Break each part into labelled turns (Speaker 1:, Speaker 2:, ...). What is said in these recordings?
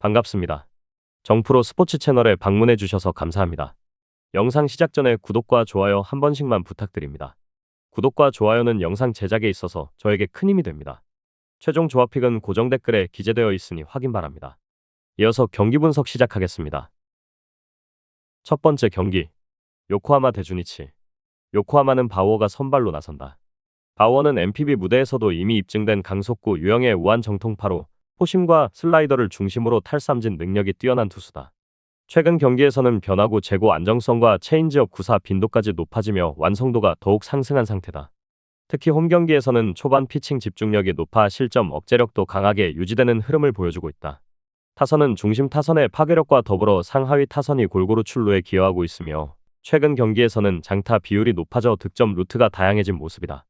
Speaker 1: 반갑습니다. 정프로 스포츠 채널에 방문해 주셔서 감사합니다. 영상 시작 전에 구독과 좋아요 한 번씩만 부탁드립니다. 구독과 좋아요는 영상 제작에 있어서 저에게 큰 힘이 됩니다. 최종 조합픽은 고정 댓글에 기재되어 있으니 확인 바랍니다. 이어서 경기 분석 시작하겠습니다. 첫 번째 경기, 요코하마 대 주니치. 요코하마는 바우어가 선발로 나선다. 바우어는 NPB 무대에서도 이미 입증된 강속구 유형의 우한 정통파로 포심과 슬라이더를 중심으로 탈삼진 능력이 뛰어난 투수다. 최근 경기에서는 변화구 제고 안정성과 체인지업 구사 빈도까지 높아지며 완성도가 더욱 상승한 상태다. 특히 홈 경기에서는 초반 피칭 집중력이 높아 실점 억제력도 강하게 유지되는 흐름을 보여주고 있다. 타선은 중심 타선의 파괴력과 더불어 상하위 타선이 골고루 출루에 기여하고 있으며 최근 경기에서는 장타 비율이 높아져 득점 루트가 다양해진 모습이다.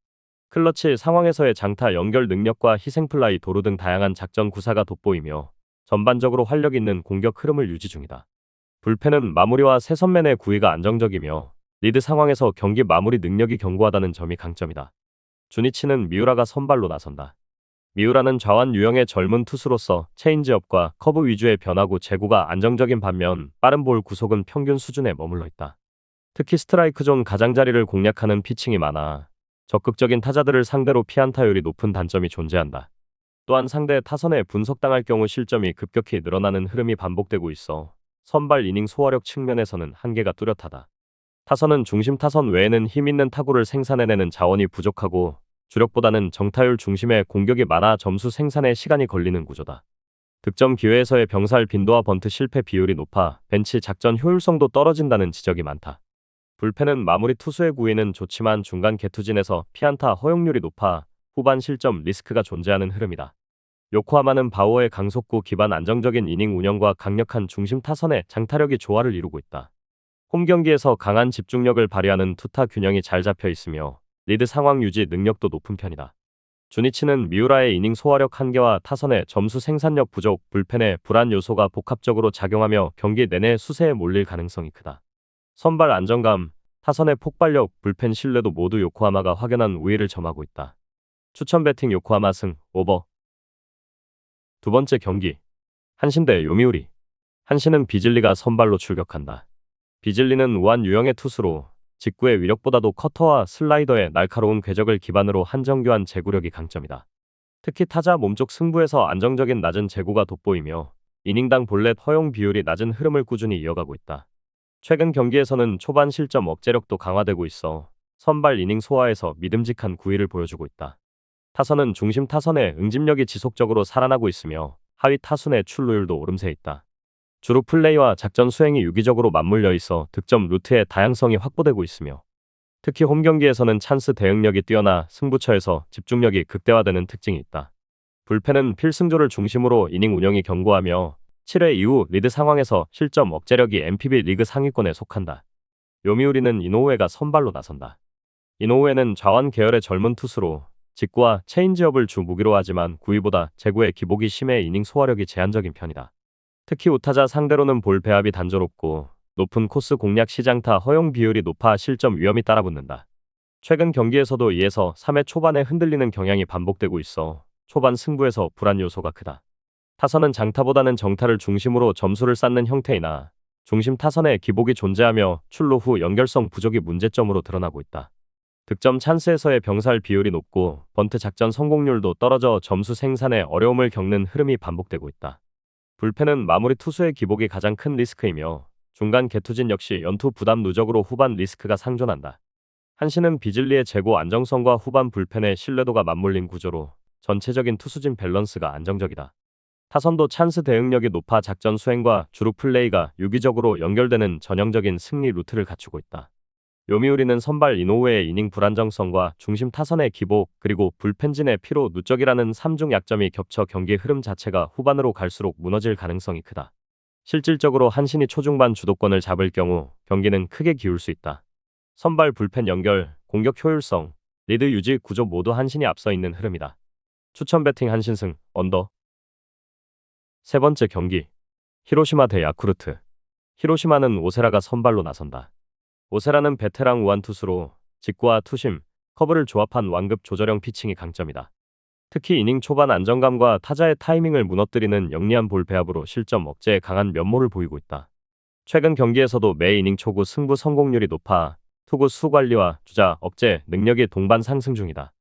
Speaker 1: 클러치 상황에서의 장타 연결 능력과 희생플라이 도루 등 다양한 작전 구사가 돋보이며 전반적으로 활력 있는 공격 흐름을 유지 중이다. 불펜은 마무리와 세선맨의 구위가 안정적이며 리드 상황에서 경기 마무리 능력이 견고하다는 점이 강점이다. 주니치는 미우라가 선발로 나선다. 미우라는 좌완 유형의 젊은 투수로서 체인지업과 커브 위주의 변화구 제구가 안정적인 반면 빠른 볼 구속은 평균 수준에 머물러 있다. 특히 스트라이크 존 가장자리를 공략하는 피칭이 많아 적극적인 타자들을 상대로 피안타율이 높은 단점이 존재한다. 또한 상대 타선에 분석당할 경우 실점이 급격히 늘어나는 흐름이 반복되고 있어 선발 이닝 소화력 측면에서는 한계가 뚜렷하다. 타선은 중심 타선 외에는 힘있는 타구를 생산해내는 자원이 부족하고 주력보다는 정타율 중심의 공격이 많아 점수 생산에 시간이 걸리는 구조다. 득점 기회에서의 병살 빈도와 번트 실패 비율이 높아 벤치 작전 효율성도 떨어진다는 지적이 많다. 불펜은 마무리 투수의 구위는 좋지만 중간 개투진에서 피안타 허용률이 높아 후반 실점 리스크가 존재하는 흐름이다. 요코하마는 바우어의 강속구 기반 안정적인 이닝 운영과 강력한 중심 타선의 장타력이 조화를 이루고 있다. 홈 경기에서 강한 집중력을 발휘하는 투타 균형이 잘 잡혀 있으며 리드 상황 유지 능력도 높은 편이다. 주니치는 미우라의 이닝 소화력 한계와 타선의 점수 생산력 부족, 불펜의 불안 요소가 복합적으로 작용하며 경기 내내 수세에 몰릴 가능성이 크다. 선발 안정감, 타선의 폭발력, 불펜 신뢰도 모두 요코하마가 확연한 우위를 점하고 있다. 추천 배팅 요코하마 승, 오버. 두 번째 경기, 한신 대 요미우리. 한신은 비즐리가 선발로 출격한다. 비즐리는 우한 유형의 투수로 직구의 위력보다도 커터와 슬라이더의 날카로운 궤적을 기반으로 한정교한 제구력이 강점이다. 특히 타자 몸쪽 승부에서 안정적인 낮은 제구가 돋보이며 이닝당 볼넷 허용 비율이 낮은 흐름을 꾸준히 이어가고 있다. 최근 경기에서는 초반 실점 억제력도 강화되고 있어 선발 이닝 소화에서 믿음직한 구위를 보여주고 있다. 타선은 중심 타선의 응집력이 지속적으로 살아나고 있으며 하위 타순의 출루율도 오름세 있다. 주로 플레이와 작전 수행이 유기적으로 맞물려 있어 득점 루트의 다양성이 확보되고 있으며 특히 홈 경기에서는 찬스 대응력이 뛰어나 승부처에서 집중력이 극대화되는 특징이 있다. 불펜은 필승조를 중심으로 이닝 운영이 견고하며 7회 이후 리드 상황에서 실점 억제력이 NPB 리그 상위권에 속한다. 요미우리는 이노우에가 선발로 나선다. 이노우에는 좌완 계열의 젊은 투수로 직구와 체인지업을 주 무기로 하지만 구위보다 제구의 기복이 심해 이닝 소화력이 제한적인 편이다. 특히 우타자 상대로는 볼 배합이 단조롭고 높은 코스 공략 시장타 허용 비율이 높아 실점 위험이 따라붙는다. 최근 경기에서도 2에서 3회 초반에 흔들리는 경향이 반복되고 있어 초반 승부에서 불안 요소가 크다. 타선은 장타보다는 정타를 중심으로 점수를 쌓는 형태이나 중심 타선에 기복이 존재하며 출루 후 연결성 부족이 문제점으로 드러나고 있다. 득점 찬스에서의 병살 비율이 높고 번트 작전 성공률도 떨어져 점수 생산에 어려움을 겪는 흐름이 반복되고 있다. 불펜은 마무리 투수의 기복이 가장 큰 리스크이며 중간 개투진 역시 연투 부담 누적으로 후반 리스크가 상존한다. 한신은 비즐리의 제고 안정성과 후반 불펜의 신뢰도가 맞물린 구조로 전체적인 투수진 밸런스가 안정적이다. 타선도 찬스 대응력이 높아 작전 수행과 주루 플레이가 유기적으로 연결되는 전형적인 승리 루트를 갖추고 있다. 요미우리는 선발 이노우의 이닝 불안정성과 중심 타선의 기복 그리고 불펜진의 피로 누적이라는 3중 약점이 겹쳐 경기 흐름 자체가 후반으로 갈수록 무너질 가능성이 크다. 실질적으로 한신이 초중반 주도권을 잡을 경우 경기는 크게 기울 수 있다. 선발 불펜 연결, 공격 효율성, 리드 유지 구조 모두 한신이 앞서 있는 흐름이다. 추천 배팅 한신승, 언더. 세 번째 경기, 히로시마 대 야쿠르트. 히로시마는 오세라가 선발로 나선다. 오세라는 베테랑 우완 투수로 직구와 투심, 커브를 조합한 완급 조절형 피칭이 강점이다. 특히 이닝 초반 안정감과 타자의 타이밍을 무너뜨리는 영리한 볼 배합으로 실점 억제에 강한 면모를 보이고 있다. 최근 경기에서도 매 이닝 초구 승부 성공률이 높아 투구 수 관리와 주자 억제 능력이 동반 상승 중이다.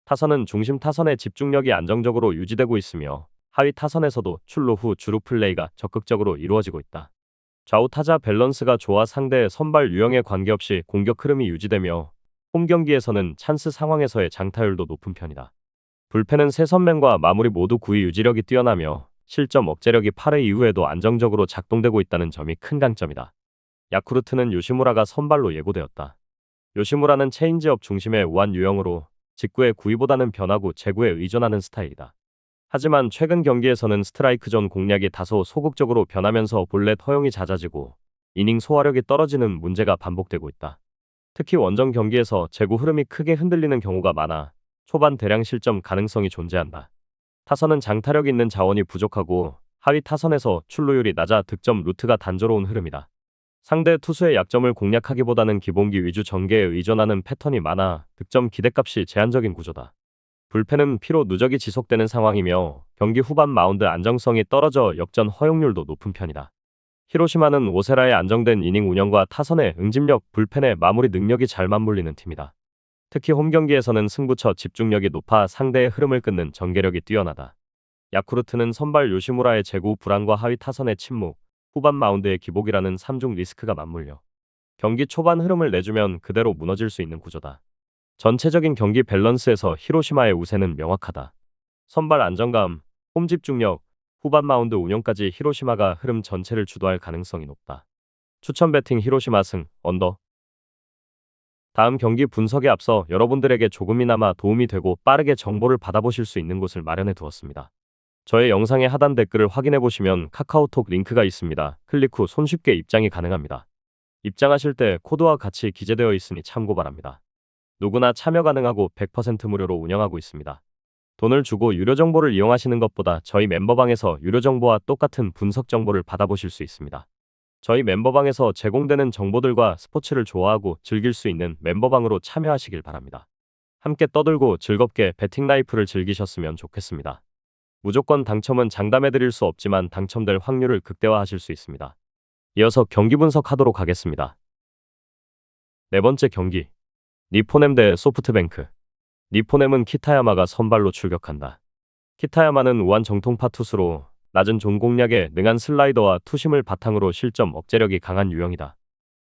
Speaker 1: 타선은 중심 타선의 집중력이 안정적으로 유지되고 있으며 하위 타선에서도 출루 후 주루 플레이가 적극적으로 이루어지고 있다. 좌우 타자 밸런스가 좋아 상대의 선발 유형에 관계없이 공격 흐름이 유지되며 홈 경기에서는 찬스 상황에서의 장타율도 높은 편이다. 불펜은 세 선맨과 마무리 모두 9위 유지력이 뛰어나며 실점 억제력이 8회 이후에도 안정적으로 작동되고 있다는 점이 큰 강점이다. 야쿠르트는 요시무라가 선발로 예고되었다. 요시무라는 체인지업 중심의 우한 유형으로 직구의 구위보다는 변화구, 제구에 의존하는 스타일이다. 하지만 최근 경기에서는 스트라이크 존 공략이 다소 소극적으로 변하면서 볼넷 허용이 잦아지고 이닝 소화력이 떨어지는 문제가 반복되고 있다. 특히 원정 경기에서 제구 흐름이 크게 흔들리는 경우가 많아 초반 대량 실점 가능성이 존재한다. 타선은 장타력 있는 자원이 부족하고 하위 타선에서 출루율이 낮아 득점 루트가 단조로운 흐름이다. 상대 투수의 약점을 공략하기보다는 기본기 위주 전개에 의존하는 패턴이 많아 득점 기대값이 제한적인 구조다. 불펜은 피로 누적이 지속되는 상황이며 경기 후반 마운드 안정성이 떨어져 역전 허용률도 높은 편이다. 히로시마는 오세라의 안정된 이닝 운영과 타선의 응집력, 불펜의 마무리 능력이 잘 맞물리는 팀이다. 특히 홈 경기에서는 승부처 집중력이 높아 상대의 흐름을 끊는 전개력이 뛰어나다. 야쿠르트는 선발 요시무라의 제구 불안과 하위 타선의 침묵, 후반 마운드의 기복이라는 3중 리스크가 맞물려 경기 초반 흐름을 내주면 그대로 무너질 수 있는 구조다. 전체적인 경기 밸런스에서 히로시마의 우세는 명확하다. 선발 안정감, 홈 집중력, 후반 마운드 운영까지 히로시마가 흐름 전체를 주도할 가능성이 높다. 추천 배팅 히로시마 승, 언더. 다음 경기 분석에 앞서 여러분들에게 조금이나마 도움이 되고 빠르게 정보를 받아보실 수 있는 곳을 마련해 두었습니다. 저의 영상의 하단 댓글을 확인해 보시면 카카오톡 링크가 있습니다. 클릭 후 손쉽게 입장이 가능합니다. 입장하실 때 코드와 같이 기재되어 있으니 참고 바랍니다. 누구나 참여 가능하고 100% 무료로 운영하고 있습니다. 돈을 주고 유료 정보를 이용하시는 것보다 저희 멤버방에서 유료 정보와 똑같은 분석 정보를 받아보실 수 있습니다. 저희 멤버방에서 제공되는 정보들과 스포츠를 좋아하고 즐길 수 있는 멤버방으로 참여하시길 바랍니다. 함께 떠들고 즐겁게 배팅 라이프를 즐기셨으면 좋겠습니다. 무조건 당첨은 장담해드릴 수 없지만 당첨될 확률을 극대화하실 수 있습니다. 이어서 경기 분석하도록 하겠습니다. 네 번째 경기. 니포넴 대 소프트뱅크. 니포넴은 키타야마가 선발로 출격한다. 키타야마는 우한 정통파 투수로 낮은 존 공략에 능한 슬라이더와 투심을 바탕으로 실점 억제력이 강한 유형이다.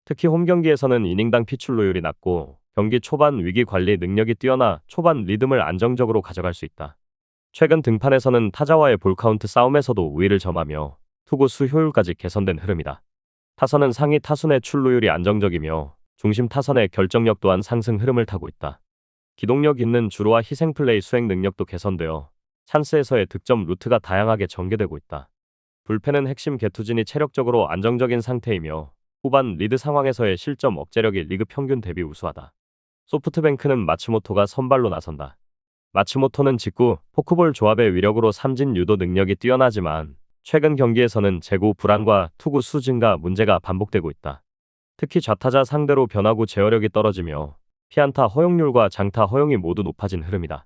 Speaker 1: 특히 홈 경기에서는 이닝당 피출루율이 낮고 경기 초반 위기 관리 능력이 뛰어나 초반 리듬을 안정적으로 가져갈 수 있다. 최근 등판에서는 타자와의 볼카운트 싸움에서도 우위를 점하며 투구 수 효율까지 개선된 흐름이다. 타선은 상위 타순의 출루율이 안정적이며 중심 타선의 결정력 또한 상승 흐름을 타고 있다. 기동력 있는 주루와 희생플레이 수행 능력도 개선되어 찬스에서의 득점 루트가 다양하게 전개되고 있다. 불펜은 핵심 개투진이 체력적으로 안정적인 상태이며 후반 리드 상황에서의 실점 억제력이 리그 평균 대비 우수하다. 소프트뱅크는 마츠모토가 선발로 나선다. 마츠모토는 직구, 포크볼 조합의 위력으로 삼진 유도 능력이 뛰어나지만 최근 경기에서는 제구 불안과 투구 수 증가 문제가 반복되고 있다. 특히 좌타자 상대로 변화구 제어력이 떨어지며 피안타 허용률과 장타 허용이 모두 높아진 흐름이다.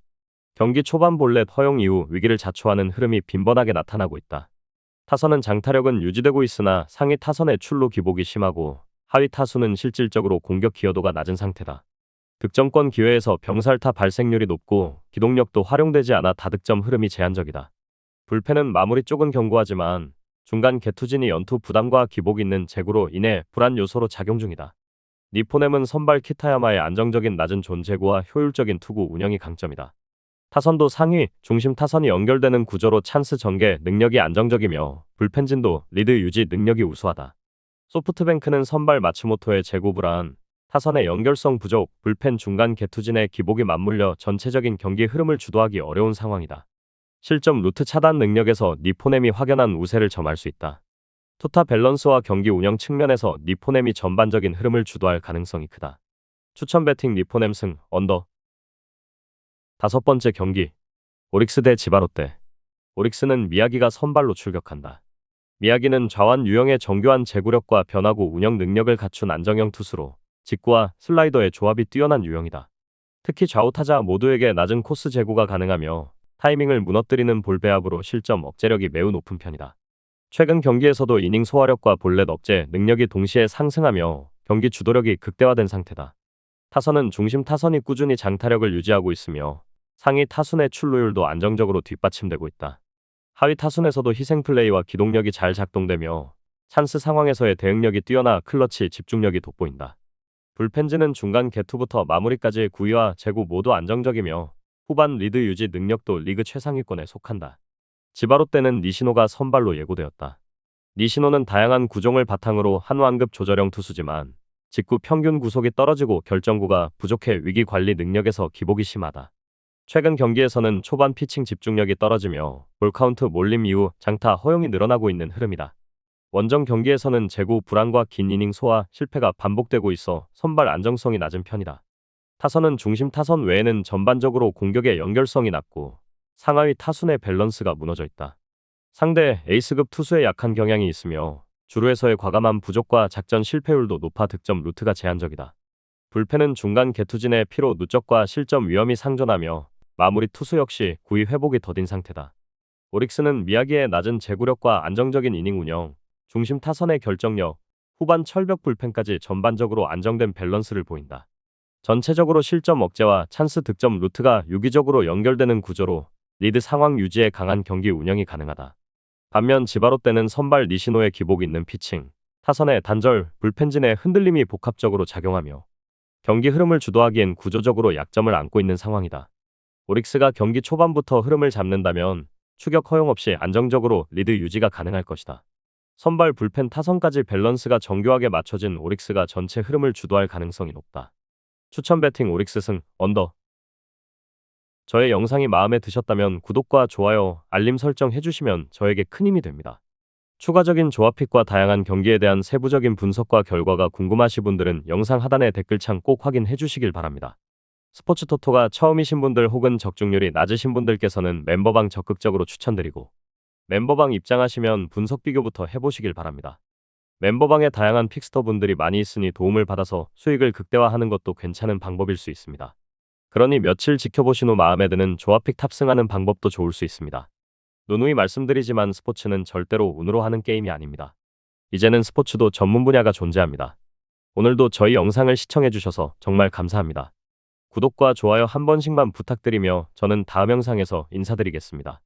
Speaker 1: 경기 초반 볼넷 허용 이후 위기를 자초하는 흐름이 빈번하게 나타나고 있다. 타선은 장타력은 유지되고 있으나 상위 타선의 출루 기복이 심하고 하위 타수는 실질적으로 공격 기여도가 낮은 상태다. 득점권 기회에서 병살타 발생률이 높고 기동력도 활용되지 않아 다득점 흐름이 제한적이다. 불펜은 마무리 쪽은 견고하지만 중간 개투진이 연투 부담과 기복 있는 제구로 인해 불안 요소로 작용 중이다. 니포넴은 선발 키타야마의 안정적인 낮은 존 제구와 효율적인 투구 운영이 강점이다. 타선도 상위, 중심 타선이 연결되는 구조로 찬스 전개 능력이 안정적이며 불펜진도 리드 유지 능력이 우수하다. 소프트뱅크는 선발 마츠모토의 제구 불안, 타선의 연결성 부족, 불펜 중간 개투진의 기복이 맞물려 전체적인 경기 흐름을 주도하기 어려운 상황이다. 실점 루트 차단 능력에서 니포넴이 확연한 우세를 점할 수 있다. 투타 밸런스와 경기 운영 측면에서 니포넴이 전반적인 흐름을 주도할 가능성이 크다. 추천 배팅 니포넴 승, 언더. 다섯 번째 경기. 오릭스 대 지바롯데. 오릭스는 미야기가 선발로 출격한다. 미야기는 좌완 유형의 정교한 제구력과 변화구 운영 능력을 갖춘 안정형 투수로 직구와 슬라이더의 조합이 뛰어난 유형이다. 특히 좌우 타자 모두에게 낮은 코스 제구가 가능하며 타이밍을 무너뜨리는 볼 배합으로 실점 억제력이 매우 높은 편이다. 최근 경기에서도 이닝 소화력과 볼넷 억제 능력이 동시에 상승하며 경기 주도력이 극대화된 상태다. 타선은 중심 타선이 꾸준히 장타력을 유지하고 있으며 상위 타순의 출루율도 안정적으로 뒷받침되고 있다. 하위 타순에서도 희생 플레이와 기동력이 잘 작동되며 찬스 상황에서의 대응력이 뛰어나 클러치 집중력이 돋보인다. 불펜진은 중간 개투부터 마무리까지의 구위와 제구 모두 안정적이며 후반 리드 유지 능력도 리그 최상위권에 속한다. 지바롯 때는 니시노가 선발로 예고되었다. 니시노는 다양한 구종을 바탕으로 한완급 조절형 투수지만 직구 평균 구속이 떨어지고 결정구가 부족해 위기 관리 능력에서 기복이 심하다. 최근 경기에서는 초반 피칭 집중력이 떨어지며 볼카운트 몰림 이후 장타 허용이 늘어나고 있는 흐름이다. 원정 경기에서는 제구 불안과 긴 이닝 소화 실패가 반복되고 있어 선발 안정성이 낮은 편이다. 타선은 중심 타선 외에는 전반적으로 공격의 연결성이 낮고 상하위 타순의 밸런스가 무너져 있다. 상대 에이스급 투수에 약한 경향이 있으며 주루에서의 과감한 부족과 작전 실패율도 높아 득점 루트가 제한적이다. 불펜은 중간 개투진의 피로 누적과 실점 위험이 상존하며 마무리 투수 역시 구위 회복이 더딘 상태다. 오릭스는 미야기의 낮은 제구력과 안정적인 이닝 운영, 중심 타선의 결정력, 후반 철벽 불펜까지 전반적으로 안정된 밸런스를 보인다. 전체적으로 실점 억제와 찬스 득점 루트가 유기적으로 연결되는 구조로 리드 상황 유지에 강한 경기 운영이 가능하다. 반면 지바롯 때는 선발 니시노의 기복 있는 피칭, 타선의 단절, 불펜진의 흔들림이 복합적으로 작용하며 경기 흐름을 주도하기엔 구조적으로 약점을 안고 있는 상황이다. 오릭스가 경기 초반부터 흐름을 잡는다면 추격 허용 없이 안정적으로 리드 유지가 가능할 것이다. 선발 불펜 타선까지 밸런스가 정교하게 맞춰진 오릭스가 전체 흐름을 주도할 가능성이 높다. 추천 배팅 오릭스 승, 언더. 저의 영상이 마음에 드셨다면 구독과 좋아요, 알림 설정 해주시면 저에게 큰 힘이 됩니다. 추가적인 조합픽과 다양한 경기에 대한 세부적인 분석과 결과가 궁금하신 분들은 영상 하단의 댓글창 꼭 확인해 주시길 바랍니다. 스포츠 토토가 처음이신 분들 혹은 적중률이 낮으신 분들께서는 멤버방 적극적으로 추천드리고 멤버방 입장하시면 분석 비교부터 해보시길 바랍니다. 멤버방에 다양한 픽스터 분들이 많이 있으니 도움을 받아서 수익을 극대화하는 것도 괜찮은 방법일 수 있습니다. 그러니 며칠 지켜보신 후 마음에 드는 조합픽 탑승하는 방법도 좋을 수 있습니다. 누누이 말씀드리지만 스포츠는 절대로 운으로 하는 게임이 아닙니다. 이제는 스포츠도 전문 분야가 존재합니다. 오늘도 저희 영상을 시청해주셔서 정말 감사합니다. 구독과 좋아요 한 번씩만 부탁드리며 저는 다음 영상에서 인사드리겠습니다.